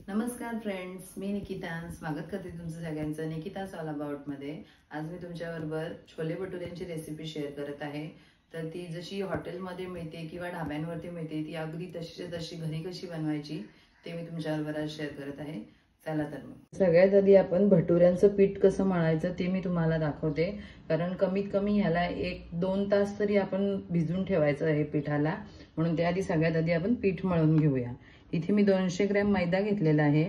नमस्कार फ्रेंड्स, मी निकिता स्वागत करते तुमचं सगळ्यांचं निकिताज ऑल अबाउट मध्ये। आज मी तुमच्याबरोबर छोले भटुऱ्यांची रेसिपी शेअर करत आहे। तर ती जशी हॉटेलमध्ये मिळते किंवा ढाब्यांवरती मिळते ती अगदी तशी घरी कशी बनवायची ते मी तुमच्याबरोबर आज शेअर करत आहे। चला तर मग सगळ्यात आधी आपण भटुऱ्यांचं पीठ कसं मळायचं ते मी तुम्हाला दाखवते। कारण कमीत कमी ह्याला 1-2 तास तरी आपण भिजून ठेवायचं आहे पिठाला, म्हणून त्याआधी सगळ्यात आधी आपण पीठ मळून घेऊया। इथे मी 200 ग्रॅम मैदा घेतलेला आहे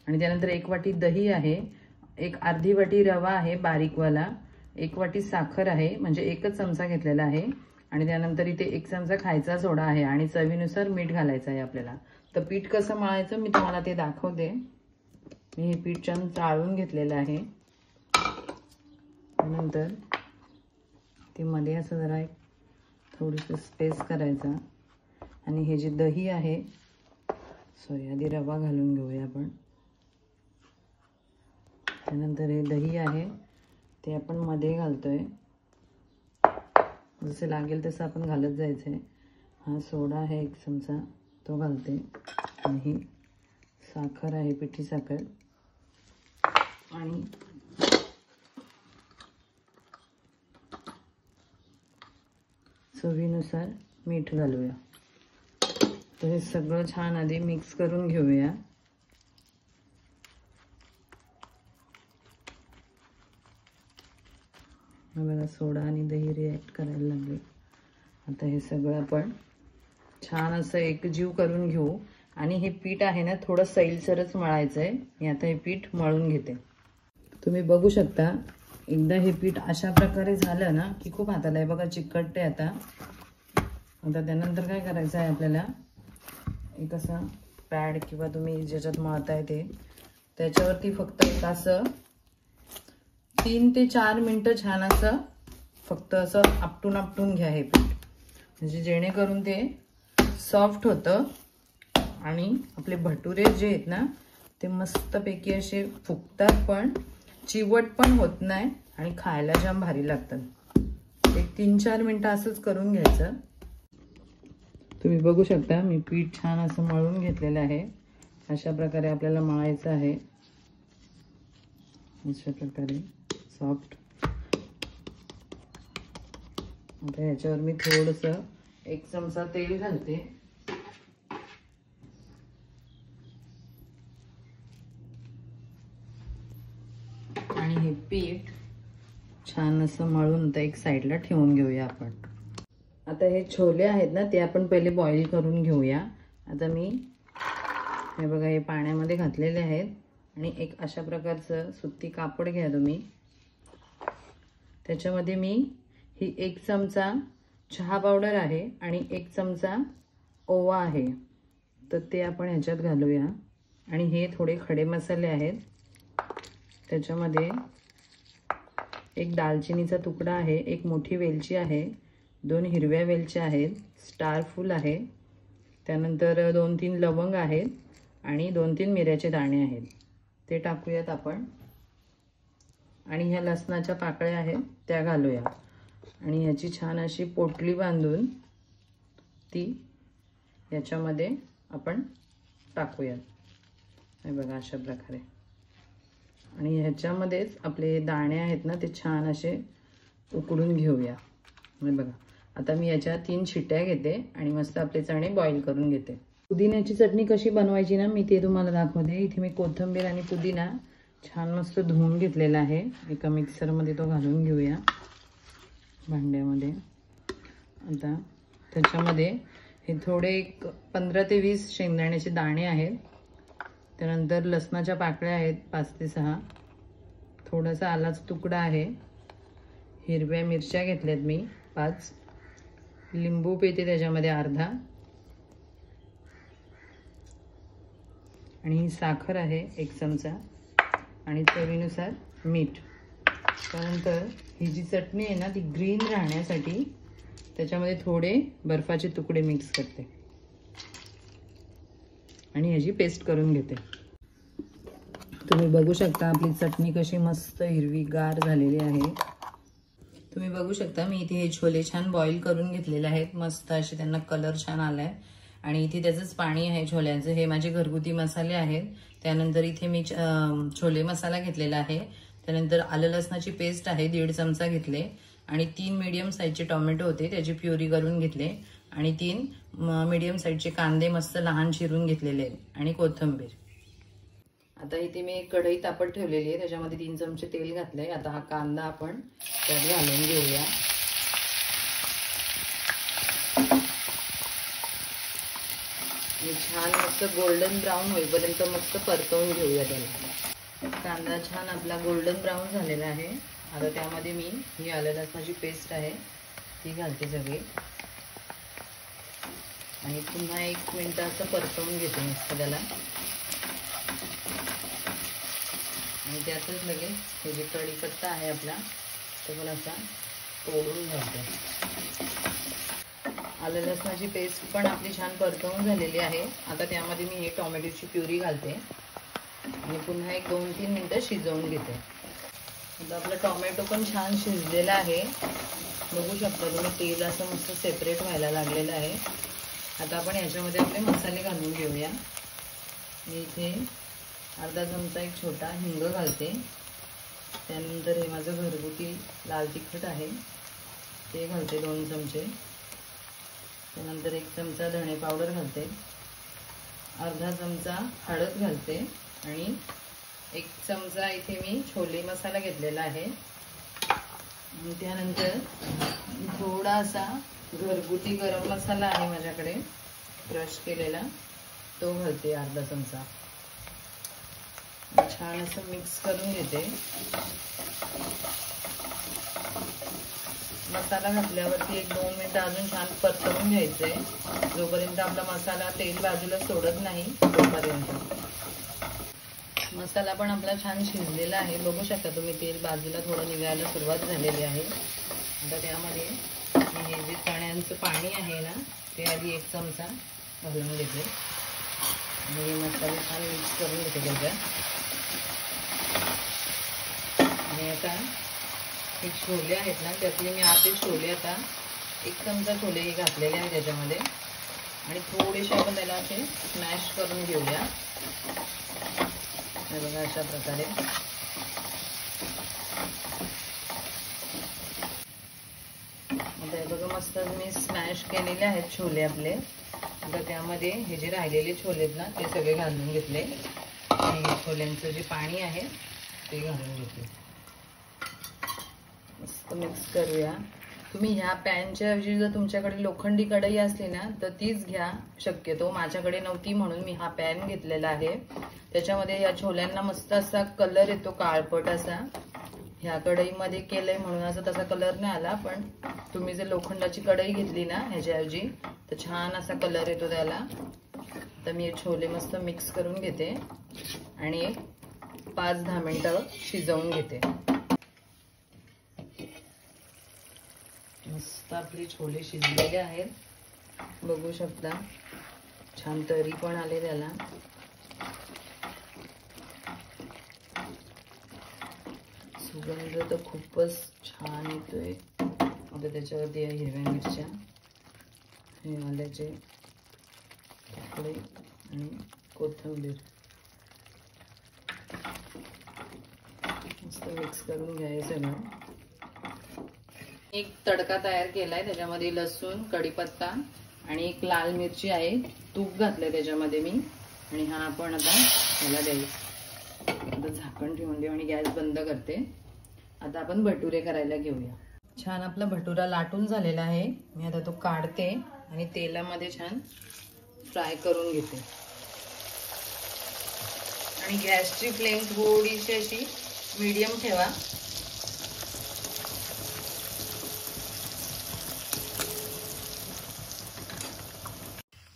आणि त्यानंतर 1 वाटी दही आहे, एक अर्धी वाटी रवा आहे बारीकवाला, 1 वाटी साखर आहे म्हणजे 1च चमचा घेतलेला आहे आणि त्यानंतर इथे 1 चमचा खायचा सोडा आहे आणि चवीनुसार मीठ घालायचं आहे आपल्याला। तर पीठ कसं मळायचं मी तुम्हाला ते दाखवते। मी हे पीठ छान चाळून घेतलेलं आहे। त्यानंतर ते मध्ये असं जरा एक थोडीशी स्पेस करायचा आणि हे जे दही आहे आधी रवा घालून घेऊया आपण। त्यानंतर हे दही आहे ते आपण मध्ये घालतोय, जसे लागेल तसं आपण घालत जायचंय। हा सोडा आहे 1 चमचा तो घालते आणि ही साखर आहे पिठी साखर आणि चवीनुसार मीठ घालूया। तर हे सगळं छान आधी मिक्स करून घेऊया। बघा सोडा आणि दही रिॲक्ट करायला लागले। आता हे सगळं आपण छान असं एकजीव करून घेऊ आणि हे पीठ आहे ना थोडं सैलसरच मळायचं आहे। मी आता हे पीठ मळून घेते। तुम्ही बघू शकता एकदा हे पीठ अशा प्रकारे झालं ना की खूप हाताला आहे बघा चिकटते। आता त्यानंतर काय करायचं आहे आपल्याला, एक असा पॅड किंवा तुम्ही ज्याच्यात मळताय ते त्याच्यावरती फक्त एक असं 3 ते 4 मिनिटं छान असं फक्त असं आपटून घ्या हे पीठ, म्हणजे जेणेकरून ते सॉफ्ट होतं आणि आपले भटुरे जे आहेत ना ते मस्तपैकी असे फुगतात पण चिवट पण होत नाही आणि खायला जाम भारी लागतात। एक 3-4 मिनिटं असंच करून घ्यायचं। तुम्ही बघू शकता मी पीठ छान असं मळून घेतलेलं आहे। अशा प्रकारे आपल्याला मळायचं आहे, अशा प्रकारे सॉफ्ट। आता ह्याच्यावर मी थोडंसं 1 चमचा तेल घालते आणि हे पीठ छान असं मळून आता एक साईडला ठेवून घेऊया आपण। आता हे छोले आहेत ना ते आपण पहिले बॉईल करून घेऊया। आता मी हे बघा हे पाण्यामध्ये घातलेले आहेत आणि एक अशा प्रकारचं सुती कापड घ्या तुम्ही। त्याच्यामध्ये मी ही 1 चमचा चहा पावडर आहे आणि 1 चमचा ओवा आहे, तर ते आपण ह्याच्यात घालूया। आणि हे थोडे खडे मसाले आहेत, त्याच्यामध्ये एक दालचिनीचा तुकडा आहे, एक मोठी वेलची आहे, 2 हिरव्या वेलच्या आहेत, स्टार फूल आहे, त्यानंतर 2-3 लवंग आहेत आणि 2-3 मिऱ्याचे दाणे आहेत, ते टाकूयात आपण। आणि ह्या लसणाच्या पाकळ्या आहेत त्या घालूया आणि ह्याची छान अशी पोटली बांधून ती याच्यामध्ये आपण टाकूयात। हे बघा अशा प्रकारे। आणि ह्याच्यामध्येच आपले दाणे आहेत ना ते छान असे उकडून घेऊया। हे बघा आता मी याच्या 3 शिट्ट्या घेते आणि मस्त आपले चणे बॉईल करून घेते। पुदिन्याची चटणी कशी बनवायची ना मी ते तुम्हाला दाखवते। इथे मी कोथिंबीर आणि पुदिना छान मस्त धुवून घेतलेला आहे, एका मिक्सरमध्ये तो घालून घेऊया भांड्यामध्ये। आता त्याच्यामध्ये हे थोडे 15 ते 20 शेंगदाण्याचे दाणे आहेत, त्यानंतर लसणाच्या पाकळ्या आहेत 5 ते 6, थोडासा आलाचा तुकडा आहे, हिरव्या मिरच्या घेतल्यात मी 5, लिंबू पिळते त्याच्यामध्ये अर्धा आणि ही साखर आहे 1 चमचा आणि चवीनुसार मीठ। त्यानंतर ही जी चटणी आहे ना ती ग्रीन राहण्यासाठी त्याच्यामध्ये थोडे बर्फाचे तुकडे मिक्स करते आणि ह्याची पेस्ट करून घेते। तुम्ही बघू शकता आपली चटणी कशी मस्त हिरवीगार झालेली आहे। तुम्ही बघू शकता मी इथे हे छोले छान बॉईल करून घेतलेले आहेत, मस्त असे त्यांना कलर छान आलाय आणि इथे त्याचंच पाणी आहे छोल्याचं. हे माझे घरगुती मसाले आहेत. त्यानंतर इथे मी छोले मसाला घेतलेला आहे. त्यानंतर आलं लसणाची पेस्ट आहे 1.5 चमचा घेतले आणि 3 मीडियम साईजचे टोमॅटो होते त्याची प्युरी करून घेतले आणि 3 मीडियम साईजचे कांदे मस्त लहान चिरून घेतलेले आणि कोथिंबीर. आता इथे मी एक कढई तापत ठेवलेली आहे. त्याच्यामध्ये 3 चमचे तेल घातलंय. आता हा कांदा आपण त्यात घालून घेऊया. छान मस्त गोल्डन ब्राऊन होईपर्यंत मस्त परतवून घेऊया त्याला. कांदा छान आपला गोल्डन ब्राऊन झालेला आहे. आता त्यामध्ये मी ही आलं लसणाची पेस्ट आहे ती घालते सगळी आणि पुन्हा 1 मिनिट असं परतवून घेते मस्त त्याला. आणि त्यातच लगेच हे जे कढीपत्ता आहे आपला तो पण असा तोडून घालते. आलं लसणाची पेस्ट पण आपली छान परतवून झालेली आहे. आता त्यामध्ये मी हे टोमॅटोची प्युरी घालते आणि पुन्हा 1-2-3 मिनिटं शिजवून घेते. आता आपला टोमॅटो पण छान शिजलेला आहे. बघू शकता तुम्ही तेल असं मस्त सेपरेट व्हायला लागलेलं आहे. आता आपण याच्यामध्ये आपले मसाले घालून घेऊया. मी इथे अर्धा चमचा एक छोटा हिंग घालते. त्यानंतर हे माझं घरगुती लाल तिखट आहे ते घालते 2 चमचे. त्यानंतर 1 चमचा धणे पावडर घालते, अर्धा चमचा हळद घालते आणि 1 चमचा इथे मी छोले मसाला घेतलेला आहे. त्यानंतर थोडासा घरगुती गरम मसाला आहे माझ्याकडे क्रश केलेला तो घालते अर्धा चमचा. छान असं मिक्स करून घेते. मसाला घातल्यावरती 1-2 मिनिटं अजून छान परतवून घ्यायचंय जोपर्यंत आपला मसाला तेल बाजूला सोडत नाही तोपर्यंत. मसाला पण आपला छान शिजलेला आहे. बघू शकता तुम्ही तेल बाजूला थोडं निघायला सुरुवात झालेली आहे. आता त्यामध्ये हे जे चण्याचं पाणी आहे ना ते आधी 1 चमचा घालून घेते आणि मसाले छान मिक्स करून घेते त्याच्यात. आणि आता हे छोले आहेत ना त्यातले मी आधे छोले आता 1 चमचा छोले घातलेले आहे त्याच्यामध्ये आणि थोडेसे आपण त्याला असे स्मॅश करून घेऊया. हे बघा अशा प्रकारे. आता हे बघा मस्त मी स्मॅश केलेले आहेत छोले आपले. आता त्यामध्ये हे जे राहिलेले छोले आहेत ना ते सगळे घालून घेतले आणि छोल्यांचं जे पाणी आहे ते घालून घेतले. मस्त मिक्स करूया. तुम्ही ह्या पॅनच्या ऐवजी जर तुमच्याकडे लोखंडी कढई असली ना तर तीच घ्या शक्यतो. माझ्याकडे नव्हती म्हणून मी हा पॅन घेतलेला आहे. त्याच्यामध्ये या छोल्यांना मस्त असा कलर येतो काळपट असा. ह्या कढईमध्ये केलंय म्हणून असं तसा कलर नाही आला, पण तुम्ही जर लोखंडाची कढई घेतली ना ह्याच्याऐवजी तर छान असा कलर येतो त्याला. तर मी छोले मस्त मिक्स करून घेते आणि 5-10 मिनिटं शिजवून घेते. मस्त आपले छोले शिजलेले आहेत. बघू शकता छान तरी पण आले त्याला. सुगंध तर खूपच छान येतोय. आता त्याच्यावरती हिरव्या मिरच्या, हे आल्याचे तुकडे आणि कोथिंबीर मस्त मिक्स करून घ्यायचं सगळं. एक तडका तयार केलाय. त्याच्यामध्ये लसूण, कढीपत्ता आणि 1 लाल मिरची आहे. तूप घातलंय त्याच्यामध्ये मी आणि हा आपण आता ह्याला द्यायचं. आता झाकण ठेवून देऊ आणि गॅस बंद करते. आता आपण भटुरे करायला घेऊया. छान आपला भटुरा लाटून झालेला आहे. मी आता तो काढते आणि तेलामध्ये छान फ्राय करून घेते आणि गॅसची फ्लेम थोडीशी अशी मीडियम ठेवा.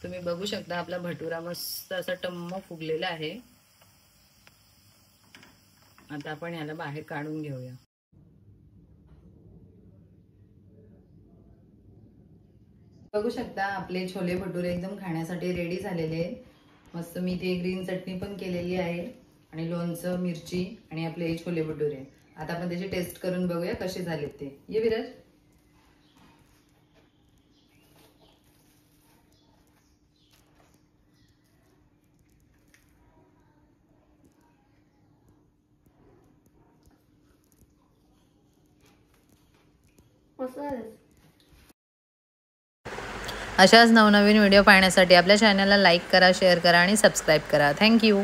तुम्ही बघू शकता आपला भटुरा मस्त असा टम्म फुगलेला आहे. आता आपण याला बाहेर काढून घेऊया. बघू शकता आपले छोले भटुरे एकदम खाण्यासाठी रेडी झालेले आहेत. मस्त मी ते ग्रीन चटणी पण केलेली आहे आणि लोणचं, मिरची आणि आपले छोले भटुरे. आता आपण त्याची टेस्ट करून बघूया कसे झालेत ते. ये विराज. अशाच नवनवीन व्हिडिओ पाहण्यासाठी आपल्या चॅनलला लाईक करा, शेअर करा आणि सबस्क्राईब करा. थँक्यू.